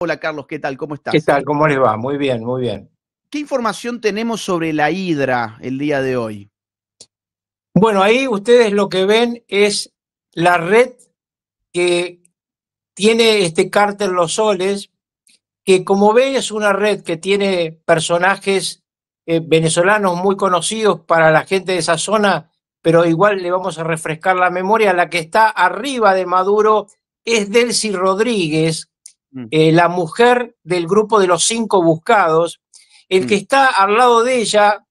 Hola Carlos, ¿qué tal? ¿Cómo ¿Qué estás? tal? ¿Cómo les va? Muy bien, muy bien. ¿Qué información tenemos sobre la Hidra el día de hoy? Bueno, ahí ustedes lo que ven es la red que tiene este cártel Los Soles, que como ven es una red que tiene personajes venezolanos muy conocidos para la gente de esa zona, pero igual le vamos a refrescar la memoria. La que está arriba de Maduro es Delcy Rodríguez, Mm, la mujer del grupo de los 5 buscados. El que mm, está al lado de ella,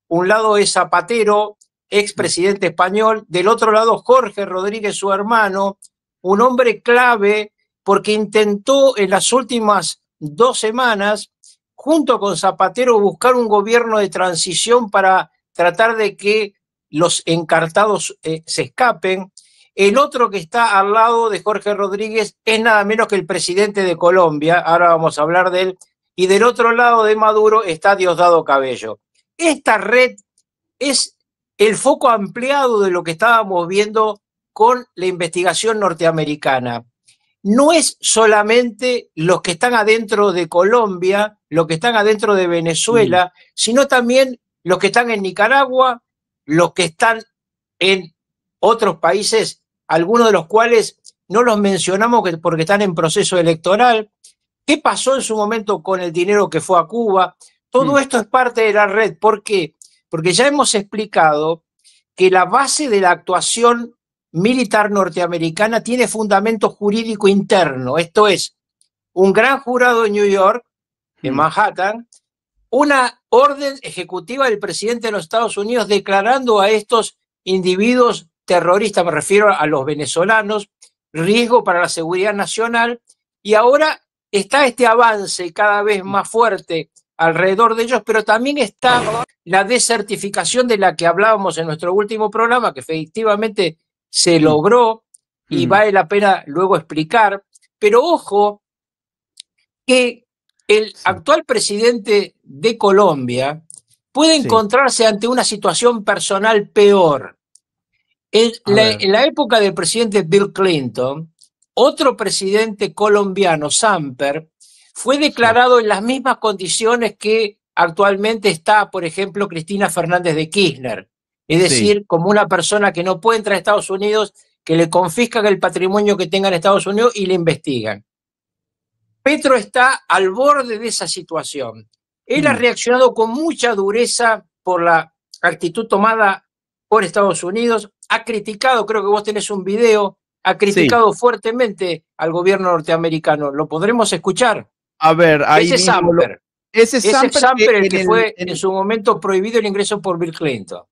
un lado es Zapatero, mm, expresidente español, del otro lado Jorge Rodríguez, su hermano, un hombre clave porque intentó en las últimas 2 semanas, junto con Zapatero, buscar un gobierno de transición para tratar de que los encartados se escapen. El otro que está al lado de Jorge Rodríguez es nada menos que el presidente de Colombia, ahora vamos a hablar de él, y del otro lado de Maduro está Diosdado Cabello. Esta red es el foco ampliado de lo que estábamos viendo con la investigación norteamericana. No es solamente los que están adentro de Colombia, los que están adentro de mm. Venezuela, sino también los que están en Nicaragua, los que están en otros países, algunos de los cuales no los mencionamos porque están en proceso electoral. ¿Qué pasó en su momento con el dinero que fue a Cuba? Todo Mm, esto es parte de la red. ¿Por qué? Porque ya hemos explicado que la base de la actuación militar norteamericana tiene fundamento jurídico interno. Esto es, un gran jurado en New York, en mm. Manhattan, una orden ejecutiva del presidente de los Estados Unidos declarando a estos individuos terroristas, me refiero a los venezolanos, riesgo para la seguridad nacional, y ahora está este avance cada vez más fuerte alrededor de ellos, pero también está la desertificación de la que hablábamos en nuestro último programa, que efectivamente se Sí. logró y Mm, vale la pena luego explicar, pero ojo que el sí, actual presidente de Colombia puede sí. encontrarse ante una situación personal peor. A ver. En la época del presidente Bill Clinton, otro presidente colombiano, Samper, fue Sí, declarado en las mismas condiciones que actualmente está, por ejemplo, Cristina Fernández de Kirchner. Es sí. decir, como una persona que no puede entrar a Estados Unidos, que le confiscan el patrimonio que tenga en Estados Unidos y le investigan. Petro está al borde de esa situación. Él ha Mm, reaccionado con mucha dureza por la actitud tomada por Estados Unidos, ha criticado, creo que vos tenés un video, ha sí. criticado fuertemente al gobierno norteamericano. ¿Lo podremos escuchar? A ver, ahí Ese mismo Samper, ese ese Samper que Samper el en que el, fue en su momento prohibido el ingreso por Bill Clinton.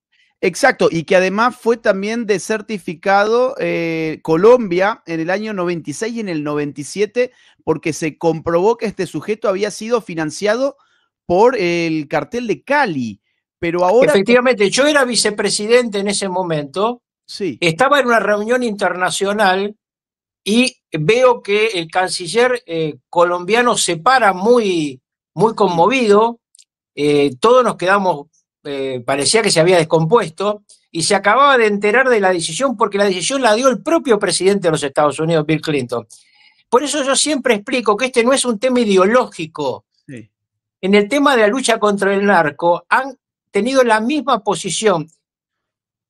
exacto, y que además fue también desertificado Colombia en el año 96 y en el 97 porque se comprobó que este sujeto había sido financiado por el cartel de Cali. Pero ahora, Efectivamente, yo era vicepresidente en ese momento, sí, estaba en una reunión internacional y veo que el canciller colombiano se para muy mm, conmovido, todos nos quedamos, parecía que se había descompuesto, y se acababa de enterar de la decisión porque la decisión la dio el propio presidente de los Estados Unidos, Bill Clinton. Por eso yo siempre explico que este no es un tema ideológico. sí, En el tema de la lucha contra el narco han tenido la misma posición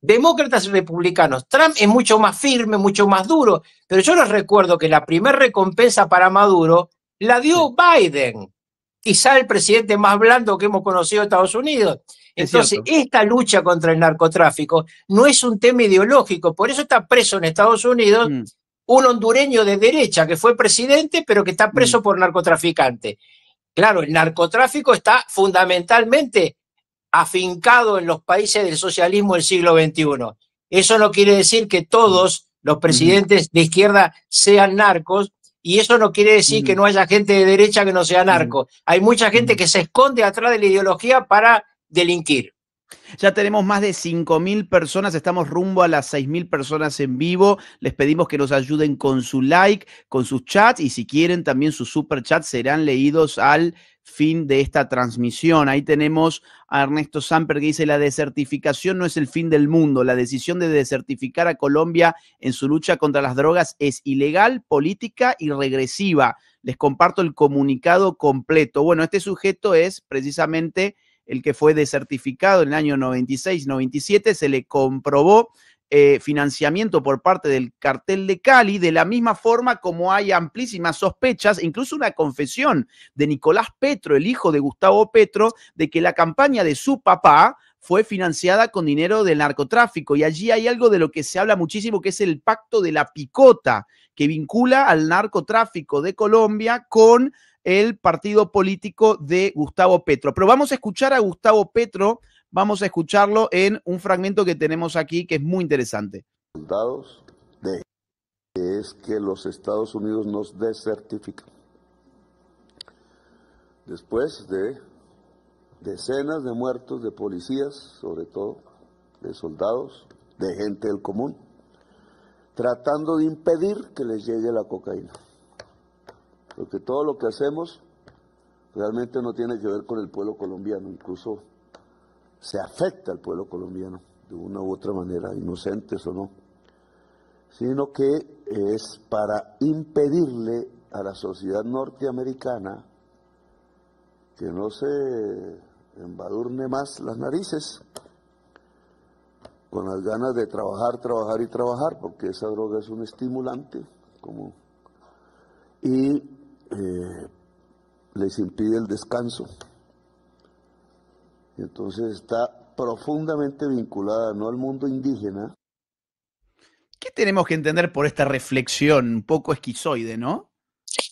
demócratas y republicanos. Trump es mucho más firme, mucho más duro, pero yo les recuerdo que la primera recompensa para Maduro la sí, dio Biden, quizá el presidente más blando que hemos conocido en Estados Unidos. es Entonces, cierto. esta lucha contra el narcotráfico no es un tema ideológico, por eso está preso en Estados Unidos Mm, un hondureño de derecha que fue presidente, pero que está mm. preso por narcotraficante. Claro, el narcotráfico está fundamentalmente afincado en los países del socialismo del siglo XXI. Eso no quiere decir que Mm, todos los ujú, presidentes de izquierda sean narcos, y eso no quiere decir que ujú, no haya gente de derecha que no sea ujú, narco. Hay mucha gente ujú. que se esconde atrás de la ideología para delinquir. Ya tenemos más de 5.000 personas, estamos rumbo a las 6.000 personas en vivo. Les pedimos que nos ayuden con su like, con sus chats y si quieren también sus super chats serán leídos al fin de esta transmisión. Ahí tenemos a Ernesto Samper que dice: la desertificación no es el fin del mundo. La decisión de desertificar a Colombia en su lucha contra las drogas es ilegal, política y regresiva. Les comparto el comunicado completo. Bueno, este sujeto es precisamente el que fue desertificado en el año 96-97, se le comprobó financiamiento por parte del cartel de Cali, de la misma forma como hay amplísimas sospechas, incluso una confesión de Nicolás Petro, el hijo de Gustavo Petro, de que la campaña de su papá fue financiada con dinero del narcotráfico. Y allí hay algo de lo que se habla muchísimo, que es el pacto de la picota, que vincula al narcotráfico de Colombia con el partido político de Gustavo Petro. Pero vamos a escuchar a Gustavo Petro, vamos a escucharlo en un fragmento que tenemos aquí que es muy interesante. Soldados de que es que los Estados Unidos nos desertifican. Después de decenas de muertos de policías, sobre todo, de soldados, de gente del común, tratando de impedir que les llegue la cocaína. Porque todo lo que hacemos realmente no tiene que ver con el pueblo colombiano, incluso se afecta al pueblo colombiano de una u otra manera, inocentes o no, sino que es para impedirle a la sociedad norteamericana que no se embadurne más las narices con las ganas de trabajar, trabajar y trabajar, porque esa droga es un estimulante, y les impide el descanso. Y entonces está profundamente vinculada no al mundo indígena. ¿Qué tenemos que entender por esta reflexión un poco esquizoide, no?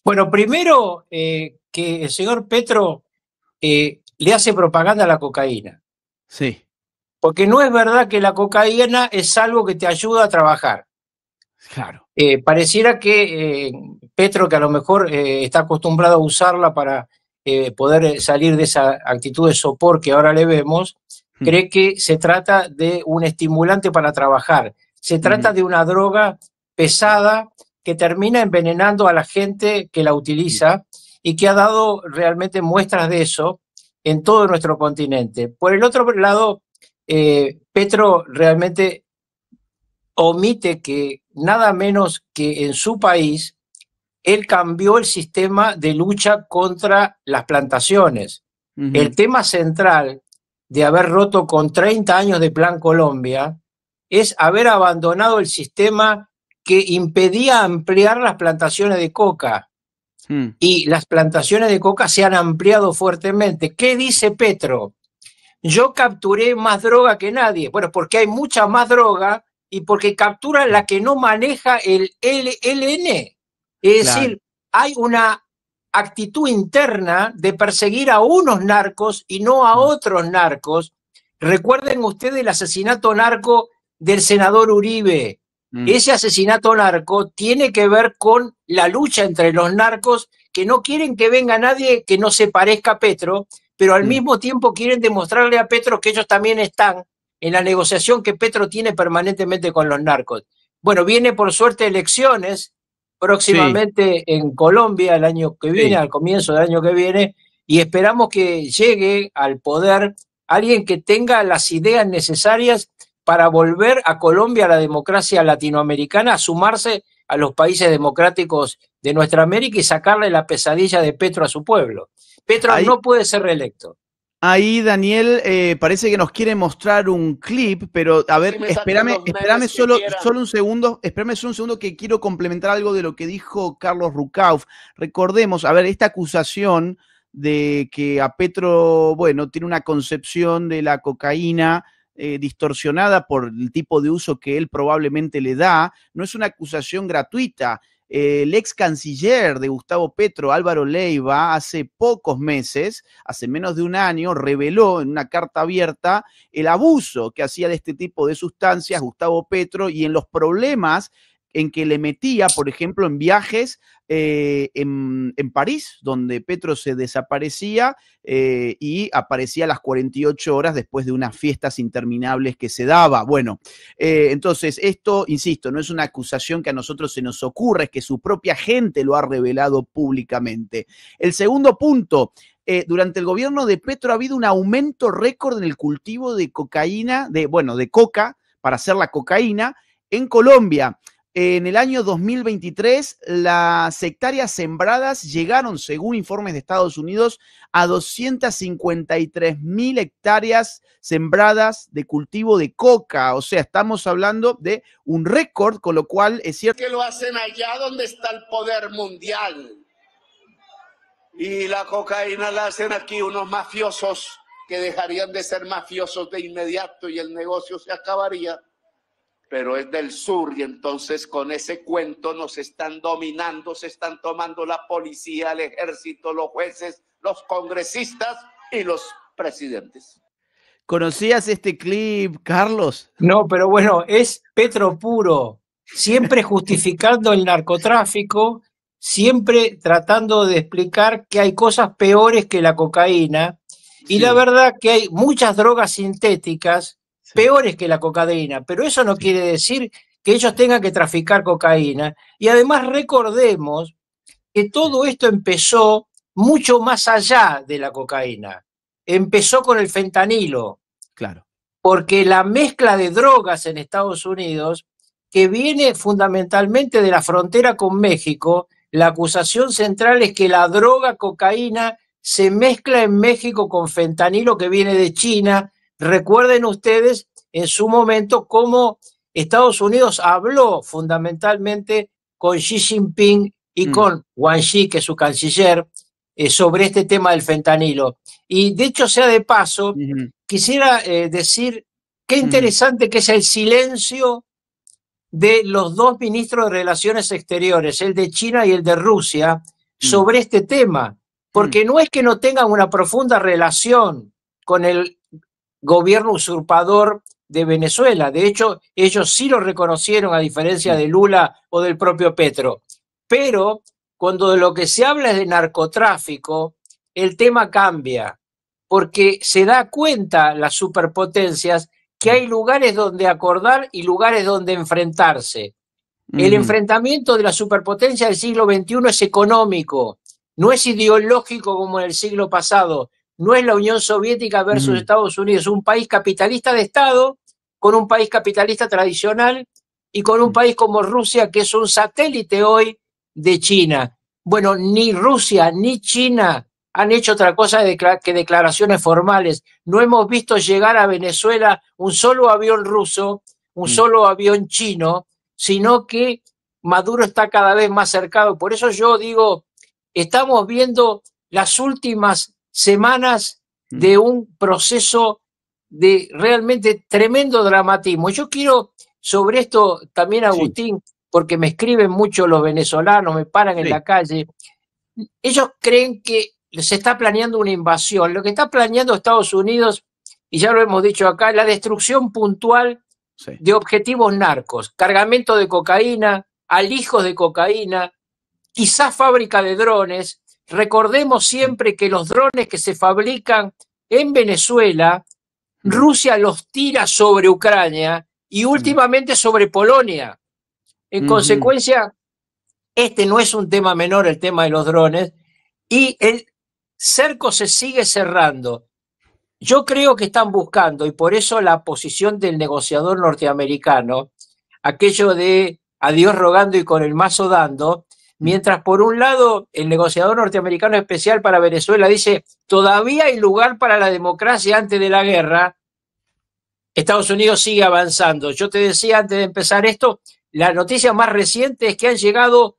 Bueno, primero que el señor Petro le hace propaganda a la cocaína. Sí. Porque no es verdad que la cocaína es algo que te ayuda a trabajar. Claro. Pareciera que Petro, que a lo mejor está acostumbrado a usarla para poder salir de esa actitud de sopor que ahora le vemos, cree que se trata de un estimulante para trabajar. Se trata de una droga pesada que termina envenenando a la gente que la utiliza y que ha dado realmente muestras de eso en todo nuestro continente. Por el otro lado, Petro realmente omite que nada menos que en su país él cambió el sistema de lucha contra las plantaciones. El tema central de haber roto con 30 años de Plan Colombia es haber abandonado el sistema que impedía ampliar las plantaciones de coca. Y las plantaciones de coca se han ampliado fuertemente. ¿Qué dice Petro? Yo capturé más droga que nadie. Bueno, porque hay mucha más droga y porque captura la que no maneja el ELN. Es decir, hay una actitud interna de perseguir a unos narcos y no a otros narcos. Recuerden ustedes el asesinato narco del senador Uribe. Ese asesinato narco tiene que ver con la lucha entre los narcos que no quieren que venga nadie que no se parezca a Petro, pero al mismo tiempo quieren demostrarle a Petro que ellos también están en la negociación que Petro tiene permanentemente con los narcos. Bueno, viene por suerte elecciones próximamente en Colombia el año que viene, al comienzo del año que viene, y esperamos que llegue al poder alguien que tenga las ideas necesarias para volver a Colombia, a la democracia latinoamericana, a sumarse a los países democráticos de nuestra América y sacarle la pesadilla de Petro a su pueblo. Petro no puede ser reelecto. Ahí, Daniel, parece que nos quiere mostrar un clip, pero a ver, espérame solo un segundo, que quiero complementar algo de lo que dijo Carlos Rucauf. Recordemos, a ver, esta acusación de que a Petro, bueno, tiene una concepción de la cocaína distorsionada por el tipo de uso que él probablemente le da, no es una acusación gratuita. El ex canciller de Gustavo Petro, Álvaro Leiva, hace pocos meses, hace menos de un año, reveló en una carta abierta el abuso que hacía de este tipo de sustancias Gustavo Petro y en los problemas en que le metía, por ejemplo, en viajes en París, donde Petro se desaparecía y aparecía a las 48 horas después de unas fiestas interminables que se daba. Bueno, entonces esto, insisto, no es una acusación que a nosotros se nos ocurra, es que su propia gente lo ha revelado públicamente. El segundo punto, durante el gobierno de Petro ha habido un aumento récord en el cultivo de cocaína, de coca, para hacer la cocaína, en Colombia. En el año 2023, las hectáreas sembradas llegaron, según informes de Estados Unidos, a 253.000 hectáreas sembradas de cultivo de coca. O sea, estamos hablando de un récord, con lo cual es cierto que lo hacen allá donde está el poder mundial. Y la cocaína la hacen aquí unos mafiosos que dejarían de ser mafiosos de inmediato y el negocio se acabaría. Pero es del sur y entonces con ese cuento nos están dominando, se están tomando la policía, el ejército, los jueces, los congresistas y los presidentes. ¿Conocías este clip, Carlos? No, pero bueno, es Petro puro, siempre justificando el narcotráfico, siempre tratando de explicar que hay cosas peores que la cocaína, y Sí. la verdad que hay muchas drogas sintéticas peores que la cocaína, pero eso no quiere decir que ellos tengan que traficar cocaína. Y además recordemos que todo esto empezó mucho más allá de la cocaína. Empezó con el fentanilo, Claro. porque la mezcla de drogas en Estados Unidos, que viene fundamentalmente de la frontera con México, la acusación central es que la droga cocaína se mezcla en México con fentanilo que viene de China. Recuerden ustedes en su momento cómo Estados Unidos habló fundamentalmente con Xi Jinping y con Wang Yi, que es su canciller, sobre este tema del fentanilo. Y de hecho, sea de paso, quisiera decir qué interesante que es el silencio de los dos ministros de Relaciones Exteriores, el de China y el de Rusia, sobre este tema. Porque no es que no tengan una profunda relación con el gobierno usurpador de Venezuela. De hecho, ellos sí lo reconocieron, a diferencia de Lula o del propio Petro. Pero cuando de lo que se habla es de narcotráfico, el tema cambia, porque se da cuenta las superpotencias que hay lugares donde acordar y lugares donde enfrentarse. El enfrentamiento de la superpotencia del siglo XXI es económico, no es ideológico como en el siglo pasado, no es la Unión Soviética versus Estados Unidos, un país capitalista de Estado con un país capitalista tradicional y con un país como Rusia, que es un satélite hoy de China. Bueno, ni Rusia ni China han hecho otra cosa que declaraciones formales. No hemos visto llegar a Venezuela un solo avión ruso, un solo avión chino, sino que Maduro está cada vez más cercano. Por eso yo digo, estamos viendo las últimas semanas de un proceso de realmente tremendo dramatismo. Yo quiero sobre esto también, Agustín, porque me escriben mucho los venezolanos, me paran en la calle. Ellos creen que se está planeando una invasión. Lo que está planeando Estados Unidos, y ya lo hemos dicho acá, es la destrucción puntual de objetivos narcos, cargamento de cocaína, alijos de cocaína, quizás fábrica de drones. Recordemos siempre que los drones que se fabrican en Venezuela, Rusia los tira sobre Ucrania y últimamente sobre Polonia. En consecuencia, este no es un tema menor, el tema de los drones, y el cerco se sigue cerrando. Yo creo que están buscando, y por eso la posición del negociador norteamericano, aquello de a Dios rogando y con el mazo dando, mientras por un lado el negociador norteamericano especial para Venezuela dice todavía hay lugar para la democracia antes de la guerra, Estados Unidos sigue avanzando. Yo te decía antes de empezar esto, la noticia más reciente es que han llegado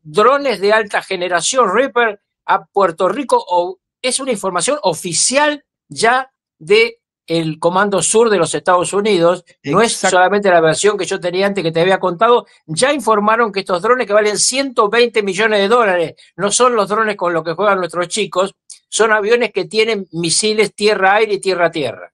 drones de alta generación, Reaper, a Puerto Rico. Es una información oficial ya del Comando Sur de los Estados Unidos. No es solamente la versión que yo tenía antes que te había contado. Ya informaron que estos drones que valen 120 millones de dólares no son los drones con los que juegan nuestros chicos, son aviones que tienen misiles tierra-aire y tierra-tierra.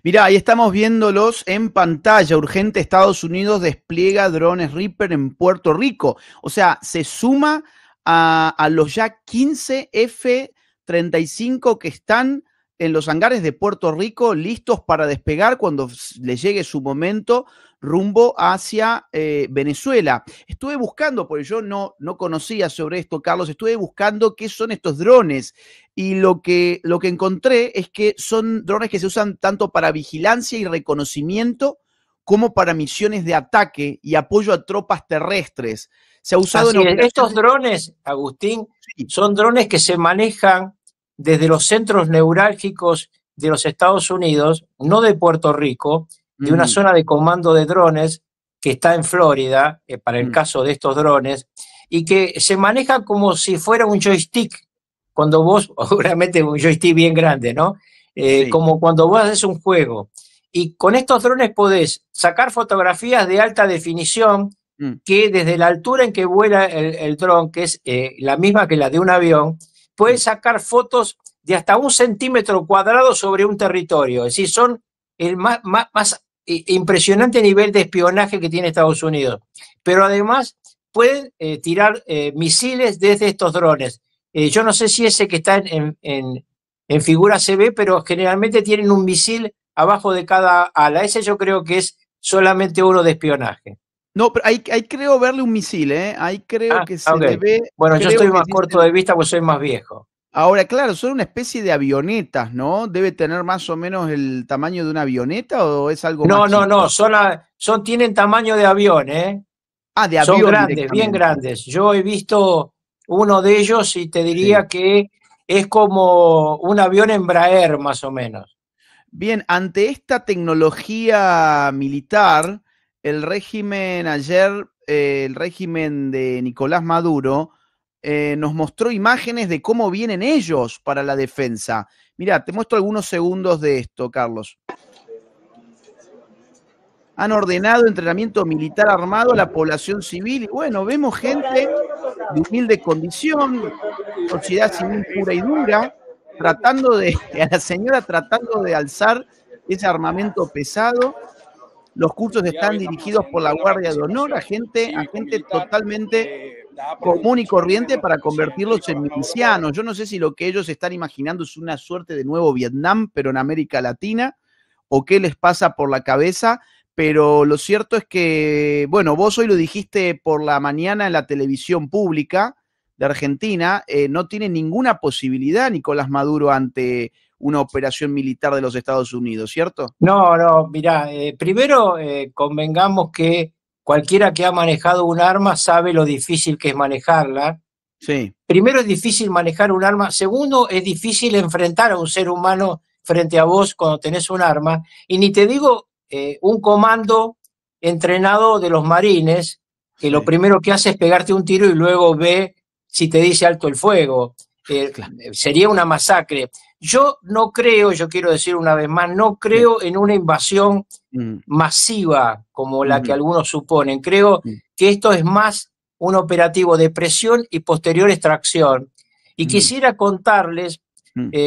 Mirá, ahí estamos viéndolos en pantalla. Urgente, Estados Unidos despliega drones Reaper en Puerto Rico. O sea, se suma a los ya 15 F-35 que están en los hangares de Puerto Rico, listos para despegar cuando le llegue su momento rumbo hacia Venezuela. Estuve buscando, porque yo no conocía sobre esto, Carlos, estuve buscando qué son estos drones y lo que encontré es que son drones que se usan tanto para vigilancia y reconocimiento como para misiones de ataque y apoyo a tropas terrestres. Se ha usado Así en es. operaciones... Estos drones, Agustín, Sí. son drones que se manejan desde los centros neurálgicos de los Estados Unidos, no de Puerto Rico, de una zona de comando de drones que está en Florida, para el caso de estos drones, y que se maneja como si fuera un joystick, cuando vos, obviamente un joystick bien grande, ¿no? Sí. Como cuando vos haces un juego. Y con estos drones podés sacar fotografías de alta definición que desde la altura en que vuela el dron, que es la misma que la de un avión, puedes sacar fotos de hasta 1 centímetro cuadrado sobre un territorio. Es decir, son el más impresionante nivel de espionaje que tiene Estados Unidos. Pero además pueden tirar misiles desde estos drones. Yo no sé si ese que está en figura se ve, pero generalmente tienen un misil abajo de cada ala. Ese yo creo que es solamente uno de espionaje. No, pero ahí creo verle un misil, ¿eh? Ahí creo que se le ve... Bueno, yo estoy más sí corto de vista porque soy más viejo. Ahora, claro, son una especie de avionetas, ¿no? ¿Debe tener más o menos el tamaño de una avioneta o es algo más chico? No, tienen tamaño de avión, ¿eh? Ah, de avión. Son grandes, bien grandes. Yo he visto uno de ellos y te diría que es como un avión Embraer, más o menos. Bien, ante esta tecnología militar, el régimen ayer, el régimen de Nicolás Maduro, nos mostró imágenes de cómo vienen ellos para la defensa. Mirá, te muestro algunos segundos de esto, Carlos. Han ordenado entrenamiento militar armado a la población civil y bueno, vemos gente de humilde condición, sociedad civil pura y dura, a la señora tratando de alzar ese armamento pesado. Los cursos están dirigidos por la Guardia de Honor a gente totalmente común y corriente para convertirlos en milicianos. Yo no sé si lo que ellos están imaginando es una suerte de nuevo Vietnam, pero en América Latina, o qué les pasa por la cabeza, pero lo cierto es que, bueno, vos hoy lo dijiste por la mañana en la televisión pública de Argentina, no tiene ninguna posibilidad Nicolás Maduro ante una operación militar de los Estados Unidos, ¿cierto? No, mirá, primero convengamos que cualquiera que ha manejado un arma sabe lo difícil que es manejarla. Sí. Primero es difícil manejar un arma, segundo es difícil enfrentar a un ser humano frente a vos cuando tenés un arma, y ni te digo un comando entrenado de los marines, que lo primero que hace es pegarte un tiro y luego ve si te dice alto el fuego. Sería una masacre. Yo no creo, yo quiero decir una vez más, no creo en una invasión masiva como la que algunos suponen. Creo que esto es más un operativo de presión y posterior extracción. Y quisiera contarles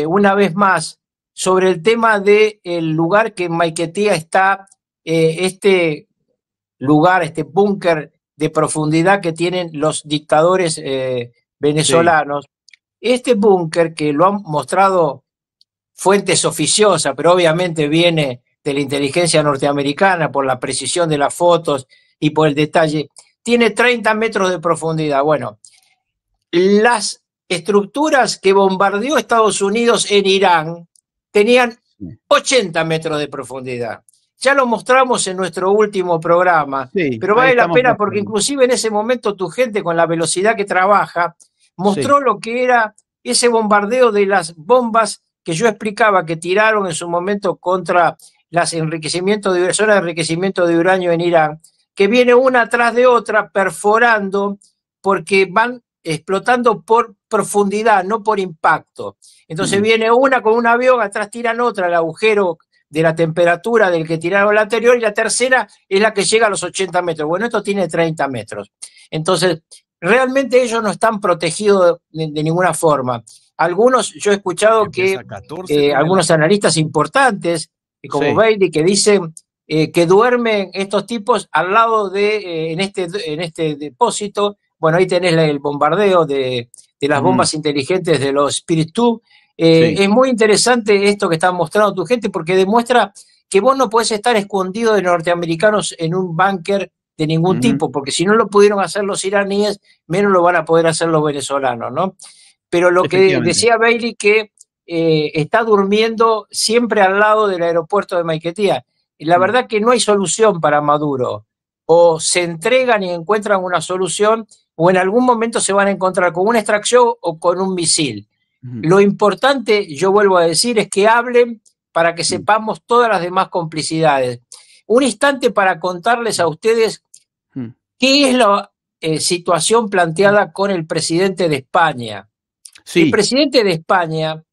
una vez más sobre el tema del lugar que en Maiquetía está, este lugar, este búnker de profundidad que tienen los dictadores venezolanos. Sí. Este búnker, que lo han mostrado fuentes oficiosas, pero obviamente viene de la inteligencia norteamericana por la precisión de las fotos y por el detalle, tiene 30 metros de profundidad. Bueno, las estructuras que bombardeó Estados Unidos en Irán tenían 80 metros de profundidad. Ya lo mostramos en nuestro último programa, pero vale la pena porque inclusive en ese momento tu gente, con la velocidad que trabaja, mostró lo que era ese bombardeo de las bombas que yo explicaba que tiraron en su momento contra las zonas de enriquecimiento de uranio en Irán, que viene una atrás de otra perforando porque van explotando por profundidad, no por impacto. Entonces viene una con un avión, atrás tiran otra, el agujero de la temperatura del que tiraron la anterior, y la tercera es la que llega a los 80 metros. Bueno, esto tiene 30 metros. Entonces, realmente ellos no están protegidos de ninguna forma. Algunos, yo he escuchado que algunos analistas importantes, como Bailey, que dicen que duermen estos tipos al lado de, en este depósito. Bueno, ahí tenés el bombardeo de las bombas inteligentes de los Spirit 2. Es muy interesante esto que están mostrando tu gente, porque demuestra que vos no podés estar escondido de norteamericanos en un búnker de ningún tipo, porque si no lo pudieron hacer los iraníes, menos lo van a poder hacer los venezolanos, ¿no? Pero lo que decía Bailey, que está durmiendo siempre al lado del aeropuerto de Maiquetía. la verdad que no hay solución para Maduro. O se entregan y encuentran una solución, o en algún momento se van a encontrar con una extracción o con un misil. Lo importante, yo vuelvo a decir, es que hablen para que sepamos todas las demás complicidades. Un instante para contarles a ustedes qué es la situación planteada con el presidente de España. Sí. El presidente de España,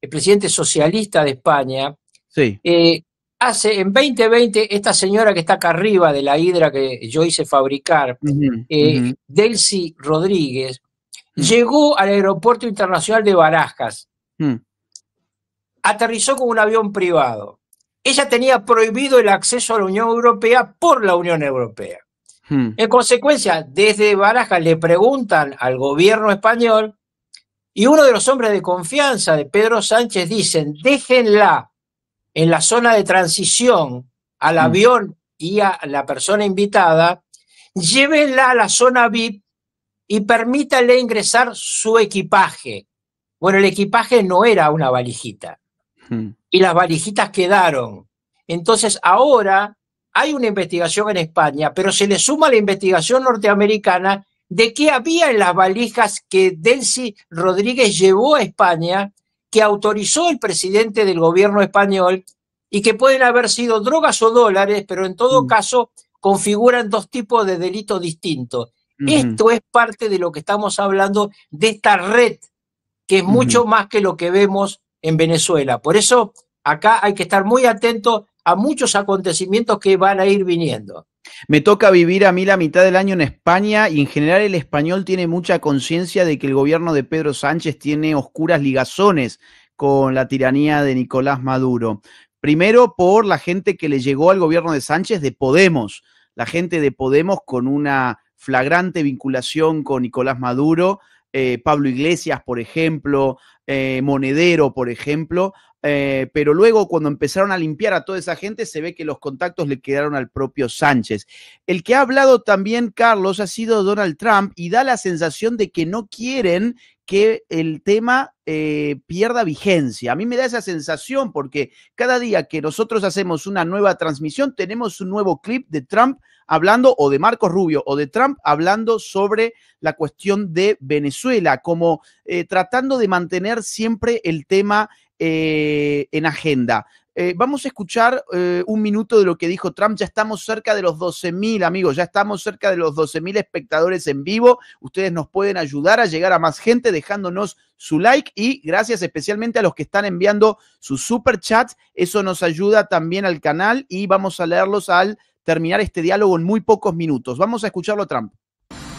el presidente socialista de España, sí. Hace en 2020, esta señora que está acá arriba de la hidra que yo hice fabricar, Delcy Rodríguez, llegó al aeropuerto internacional de Barajas, aterrizó con un avión privado. Ella tenía prohibido el acceso a la Unión Europea por la Unión Europea. En consecuencia, desde Barajas le preguntan al gobierno español y uno de los hombres de confianza de Pedro Sánchez dicen, déjenla en la zona de transición al avión y a la persona invitada, llévenla a la zona VIP y permítanle ingresar su equipaje. Bueno, el equipaje no era una valijita y las valijitas quedaron. Entonces ahora hay una investigación en España, pero se le suma la investigación norteamericana de qué había en las valijas que Delcy Rodríguez llevó a España, que autorizó el presidente del gobierno español y que pueden haber sido drogas o dólares, pero en todo caso configuran dos tipos de delitos distintos. Esto es parte de lo que estamos hablando de esta red, que es mucho más que lo que vemos en Venezuela. Por eso acá hay que estar muy atentos a muchos acontecimientos que van a ir viniendo. Me toca vivir a mí la mitad del año en España y en general el español tiene mucha conciencia de que el gobierno de Pedro Sánchez tiene oscuras ligazones con la tiranía de Nicolás Maduro. Primero por la gente que le llegó al gobierno de Sánchez de Podemos, la gente de Podemos con una flagrante vinculación con Nicolás Maduro, Pablo Iglesias, por ejemplo, Monedero, por ejemplo, pero luego cuando empezaron a limpiar a toda esa gente se ve que los contactos le quedaron al propio Sánchez. El que ha hablado también, Carlos, ha sido Donald Trump y da la sensación de que no quieren que el tema pierda vigencia. A mí me da esa sensación porque cada día que nosotros hacemos una nueva transmisión tenemos un nuevo clip de Trump hablando, o de Marcos Rubio, o de Trump hablando sobre la cuestión de Venezuela, como tratando de mantener siempre el tema en agenda. Vamos a escuchar un minuto de lo que dijo Trump. Ya estamos cerca de los 12.000, amigos, ya estamos cerca de los 12.000 espectadores en vivo. Ustedes nos pueden ayudar a llegar a más gente dejándonos su like y gracias especialmente a los que están enviando sus super chats. Eso nos ayuda también al canal y vamos a leerlos al terminar este diálogo en muy pocos minutos. Vamos a escucharlo a Trump.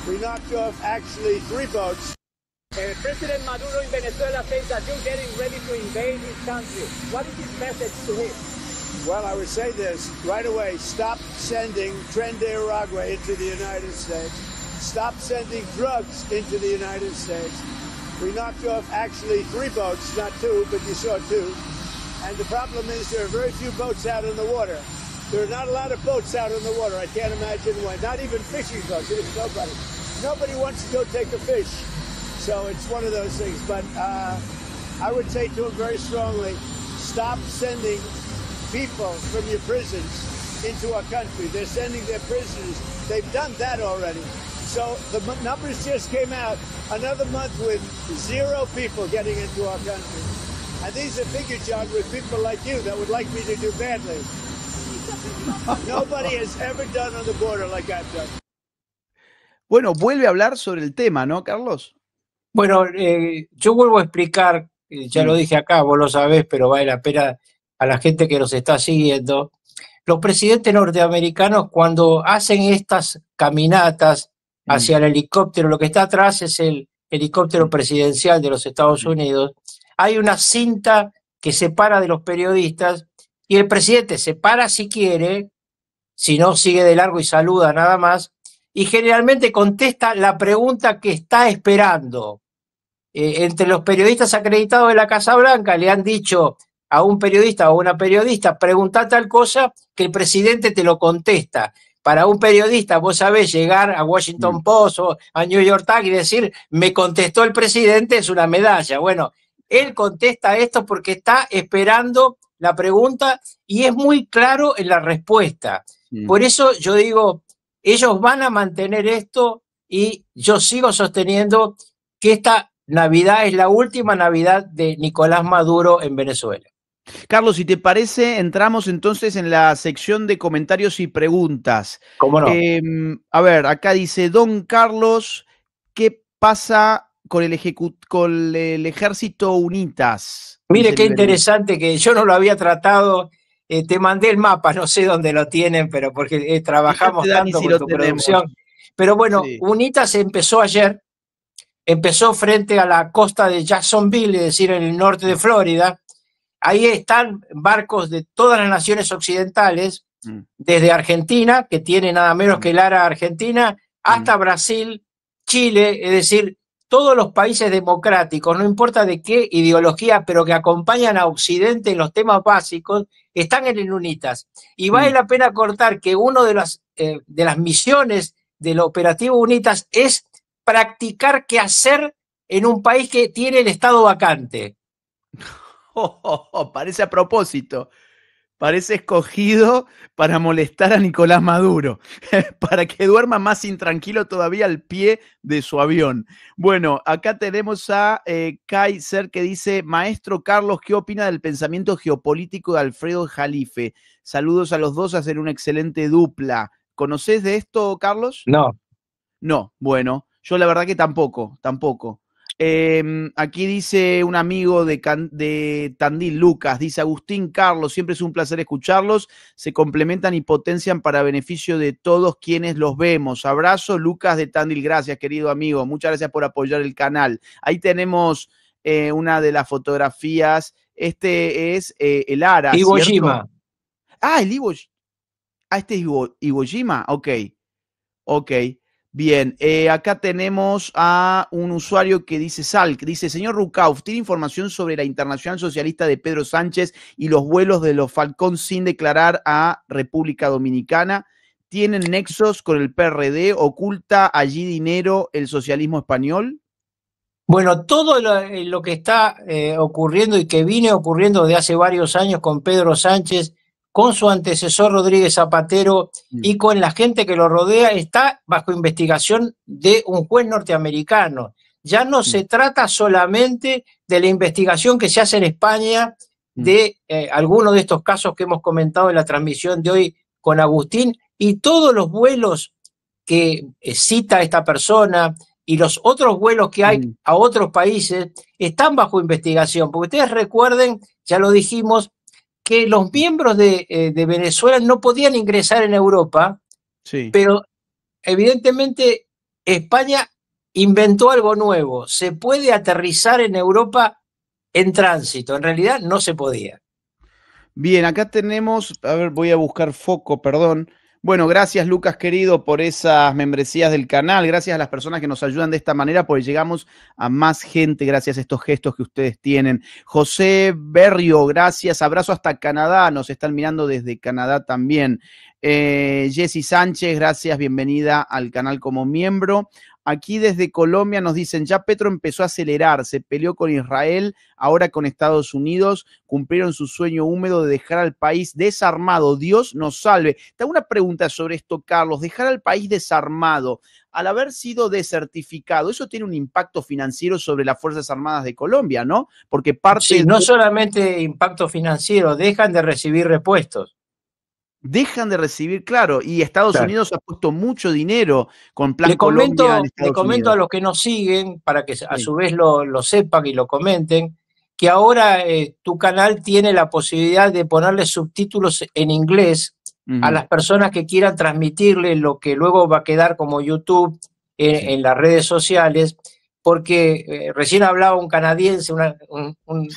We knocked off actually 3 boats. President Maduro in Venezuela says that you're getting ready to invade his country. What is his message to him? Well, I would say this right away. Stop sending Tren de Aragua into the United States. Stop sending drugs into the United States. We knocked off actually 3 boats, not 2, but you saw 2. And the problem is there are very few boats out in the water. There are not a lot of boats out in the water. I can't imagine why. Not even fishing boats. There's nobody. Nobody wants to go take a fish. So it's one of those things. But I would say to him very strongly, stop sending people from your prisons into our country. They're sending their prisoners. They've done that already. So the numbers just came out. Another month with 0 people getting into our country. And these are figures, John, with people like you that would like me to do badly. Nobody has ever done on the border like I've done. Bueno, vuelve a hablar sobre el tema, ¿no, Carlos? Bueno, yo vuelvo a explicar, ya lo dije acá, vos lo sabés, pero vale la pena a la gente que nos está siguiendo. Los presidentes norteamericanos cuando hacen estas caminatas hacia el helicóptero, lo que está atrás es el helicóptero presidencial de los Estados Unidos, hay una cinta que separa de los periodistas y el presidente se para si quiere, si no sigue de largo y saluda nada más, y generalmente contesta la pregunta que está esperando. Entre los periodistas acreditados de la Casa Blanca le han dicho a un periodista o una periodista, pregunta tal cosa que el presidente te lo contesta. Para un periodista, vos sabés, llegar a Washington Post o a New York Times y decir, me contestó el presidente, es una medalla. Bueno, él contesta esto porque está esperando la pregunta y es muy claro en la respuesta. Por eso yo digo, ellos van a mantener esto y yo sigo sosteniendo que esta Navidad es la última Navidad de Nicolás Maduro en Venezuela. Carlos, si te parece, entramos entonces en la sección de comentarios y preguntas. ¿Cómo no? A ver, acá dice, Don Carlos, ¿qué pasa con el ejército UNITAS? Mire Dice qué el interesante que yo no lo había tratado. Te mandé el mapa, no sé dónde lo tienen, pero porque trabajamos Fíjate, Dani, tanto si con lo tu tenemos. producción. Pero bueno, Sí. UNITAS empezó ayer, empezó frente a la costa de Jacksonville, es decir, en el norte de Florida. Ahí están barcos de todas las naciones occidentales, desde Argentina, que tiene nada menos que el ARA Argentina, hasta Brasil, Chile, es decir, todos los países democráticos, no importa de qué ideología, pero que acompañan a Occidente en los temas básicos, están en el UNITAS. Y vale la pena cortar que una de las misiones del operativo UNITAS es practicar qué hacer en un país que tiene el estado vacante. Parece a propósito. Parece escogido para molestar a Nicolás Maduro, para que duerma más intranquilo todavía al pie de su avión. Bueno, acá tenemos a Kaiser que dice, Maestro Carlos, ¿qué opina del pensamiento geopolítico de Alfredo Jalife? Saludos a los dos, hacen una excelente dupla. ¿Conoces de esto, Carlos? No. No, bueno, yo la verdad que tampoco. Aquí dice un amigo de Tandil, Lucas, dice Agustín, Carlos, siempre es un placer escucharlos, se complementan y potencian para beneficio de todos quienes los vemos. Abrazo, Lucas de Tandil, gracias querido amigo, muchas gracias por apoyar el canal. Ahí tenemos una de las fotografías, este es el ARA, Iwo ¿cierto? Jima. El Iwo, este es Iwo Jima, ok. Bien, acá tenemos a un usuario que dice Salk, dice, señor Rucauf, ¿tiene información sobre la Internacional Socialista de Pedro Sánchez y los vuelos de los Falcón sin declarar a República Dominicana? ¿Tienen nexos con el PRD? ¿Oculta allí dinero el socialismo español? Bueno, todo lo que está ocurriendo y que viene ocurriendo de hace varios años con Pedro Sánchez, con su antecesor Rodríguez Zapatero y con la gente que lo rodea, está bajo investigación de un juez norteamericano. Ya no se trata solamente de la investigación que se hace en España de algunos de estos casos que hemos comentado en la transmisión de hoy con Agustín, y todos los vuelos que cita esta persona y los otros vuelos que hay a otros países están bajo investigación. Porque ustedes recuerden, ya lo dijimos, que los miembros de Venezuela no podían ingresar en Europa, pero evidentemente España inventó algo nuevo. Se puede aterrizar en Europa en tránsito. En realidad no se podía. Bien, acá tenemos, a ver, voy a buscar foco, perdón. Bueno, gracias Lucas querido por esas membresías del canal, gracias a las personas que nos ayudan de esta manera, porque llegamos a más gente gracias a estos gestos que ustedes tienen. José Berrio, gracias, abrazo hasta Canadá, nos están mirando desde Canadá también. Jessy Sánchez, gracias, bienvenida al canal como miembro. Aquí desde Colombia nos dicen, ya Petro empezó a acelerar, se peleó con Israel, ahora con Estados Unidos, cumplieron su sueño húmedo de dejar al país desarmado. Dios nos salve. Te hago una pregunta sobre esto, Carlos. Dejar al país desarmado, al haber sido desertificado, eso tiene un impacto financiero sobre las Fuerzas Armadas de Colombia, ¿no? Porque parte... Sí, no solamente impacto financiero, dejan de recibir repuestos. Dejan de recibir, claro, y Estados Unidos ha puesto mucho dinero con Plan Le comento, Colombia en Estados Unidos. a los que nos siguen, para que a su vez lo sepan y lo comenten, que ahora tu canal tiene la posibilidad de ponerle subtítulos en inglés a las personas que quieran transmitirle lo que luego va a quedar como YouTube en las redes sociales, porque recién hablaba un canadiense, un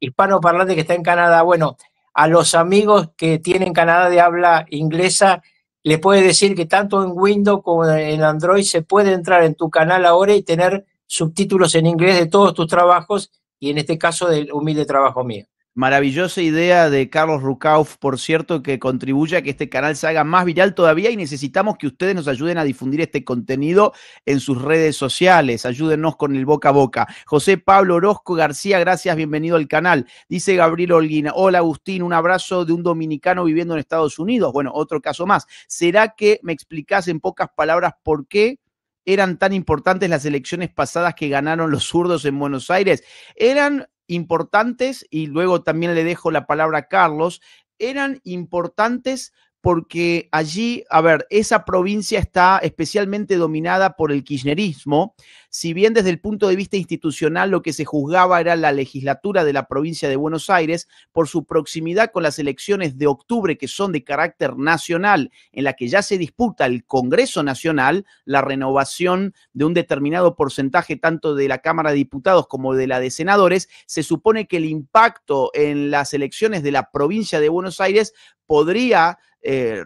hispanoparlante que está en Canadá. Bueno, a los amigos que tienen Canadá de habla inglesa, le puede decir que tanto en Windows como en Android se puede entrar en tu canal ahora y tener subtítulos en inglés de todos tus trabajos, y en este caso del humilde trabajo mío. Maravillosa idea de Carlos Rucauf, por cierto, que contribuye a que este canal se haga más viral todavía y necesitamos que ustedes nos ayuden a difundir este contenido en sus redes sociales. Ayúdennos con el boca a boca. José Pablo Orozco García, gracias, bienvenido al canal. Dice Gabriel Holguín, hola Agustín, un abrazo de un dominicano viviendo en Estados Unidos. Bueno, otro caso más. ¿Será que me explicás en pocas palabras por qué eran tan importantes las elecciones pasadas que ganaron los zurdos en Buenos Aires? Eran importantes, y luego también le dejo la palabra a Carlos, eran importantes porque allí, a ver, esa provincia está especialmente dominada por el kirchnerismo. Si bien desde el punto de vista institucional lo que se juzgaba era la legislatura de la provincia de Buenos Aires, por su proximidad con las elecciones de octubre, que son de carácter nacional, en la que ya se disputa el Congreso Nacional, la renovación de un determinado porcentaje tanto de la Cámara de Diputados como de la de Senadores, se supone que el impacto en las elecciones de la provincia de Buenos Aires podría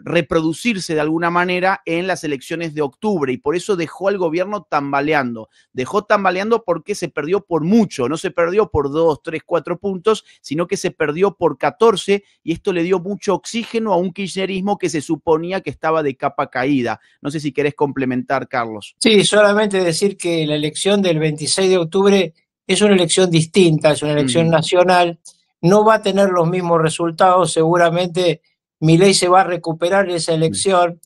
reproducirse de alguna manera en las elecciones de octubre, y por eso dejó al gobierno tambaleando. Dejó tambaleando porque se perdió por mucho, no se perdió por 2, 3, 4 puntos, sino que se perdió por 14, y esto le dio mucho oxígeno a un kirchnerismo que se suponía que estaba de capa caída. No sé si querés complementar, Carlos. Sí, solamente decir que la elección del 26 de octubre es una elección distinta, es una elección nacional, no va a tener los mismos resultados, seguramente Milei se va a recuperar esa elección.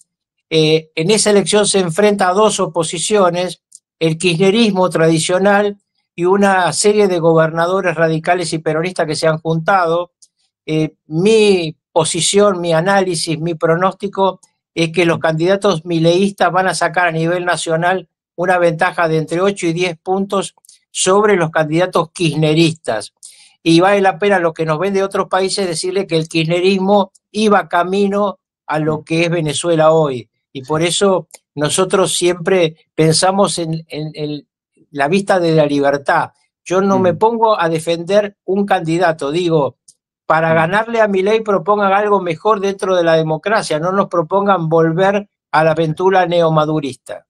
En esa elección se enfrenta a dos oposiciones, el kirchnerismo tradicional y una serie de gobernadores radicales y peronistas que se han juntado. Mi posición, mi análisis, mi pronóstico es que los candidatos mileístas van a sacar a nivel nacional una ventaja de entre 8 y 10 puntos sobre los candidatos kirchneristas. Y vale la pena, lo que nos ven de otros países, decirle que el kirchnerismo iba camino a lo que es Venezuela hoy. Y por eso nosotros siempre pensamos en la vista de la libertad. Yo no me pongo a defender un candidato, digo, para ganarle a Milei propongan algo mejor dentro de la democracia, no nos propongan volver a la aventura neomadurista.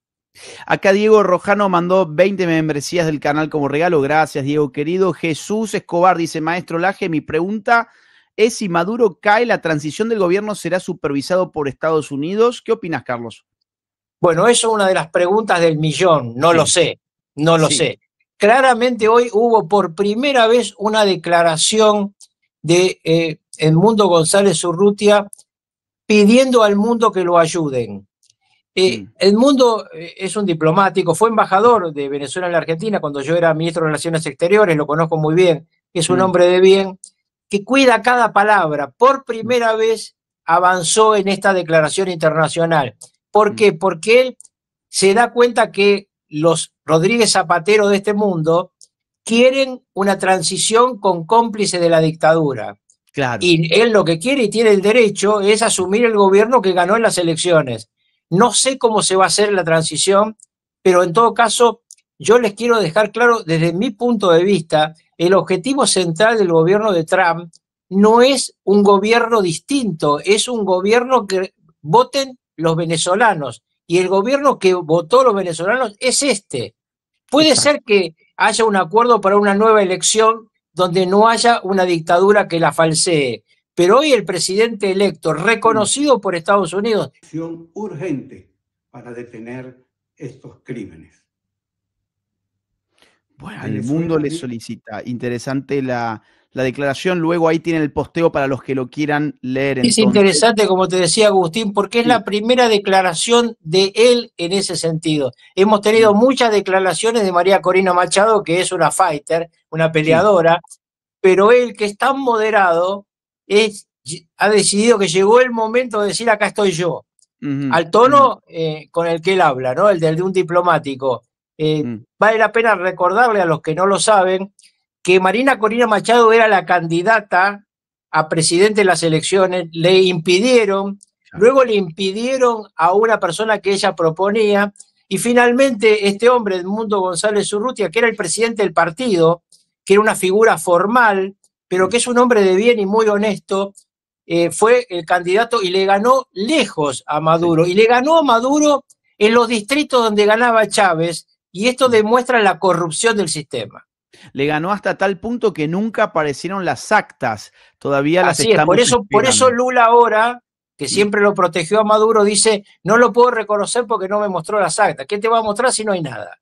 Acá Diego Rojano mandó 20 membresías del canal como regalo. Gracias, Diego querido. Jesús Escobar dice, maestro Laje, mi pregunta es si Maduro cae, ¿la transición del gobierno será supervisado por Estados Unidos? ¿Qué opinas, Carlos? Bueno, eso es una de las preguntas del millón. No lo sé, no lo sé. Claramente hoy hubo por primera vez una declaración de Edmundo González Urrutia pidiendo al mundo que lo ayuden. Edmundo es un diplomático, fue embajador de Venezuela en la Argentina cuando yo era ministro de Relaciones Exteriores, lo conozco muy bien, es un hombre de bien, que cuida cada palabra. Por primera vez avanzó en esta declaración internacional. ¿Por qué? Porque él se da cuenta que los Rodríguez Zapatero de este mundo quieren una transición con cómplice de la dictadura. Claro. Y él lo que quiere y tiene el derecho es asumir el gobierno que ganó en las elecciones. No sé cómo se va a hacer la transición, pero en todo caso yo les quiero dejar claro, desde mi punto de vista, el objetivo central del gobierno de Trump no es un gobierno distinto, es un gobierno que voten los venezolanos, y el gobierno que votó los venezolanos es este. Puede ser que haya un acuerdo para una nueva elección donde no haya una dictadura que la falsee, pero hoy el presidente electo, reconocido por Estados Unidos, urgente para detener estos crímenes. Bueno, el mundo le solicita. Interesante la declaración. Luego ahí tienen el posteo para los que lo quieran leer. Es interesante, como te decía Agustín, porque es la primera declaración de él en ese sentido. Hemos tenido muchas declaraciones de María Corina Machado, que es una fighter, una peleadora, pero él, que es tan moderado, ha decidido que llegó el momento de decir acá estoy yo, al tono con el que él habla, ¿no? El de un diplomático. Vale la pena recordarle a los que no lo saben que María Corina Machado era la candidata a presidente de las elecciones, le impidieron, luego le impidieron a una persona que ella proponía, y finalmente este hombre, Edmundo González Urrutia, que era el presidente del partido, que era una figura formal, pero que es un hombre de bien y muy honesto, fue el candidato y le ganó lejos a Maduro. Y le ganó a Maduro en los distritos donde ganaba Chávez, y esto demuestra la corrupción del sistema. Le ganó hasta tal punto que nunca aparecieron las actas. Todavía las Así es, estamos por eso esperando. Lula ahora, que siempre lo protegió a Maduro, dice, no lo puedo reconocer porque no me mostró las actas. ¿Qué te va a mostrar si no hay nada?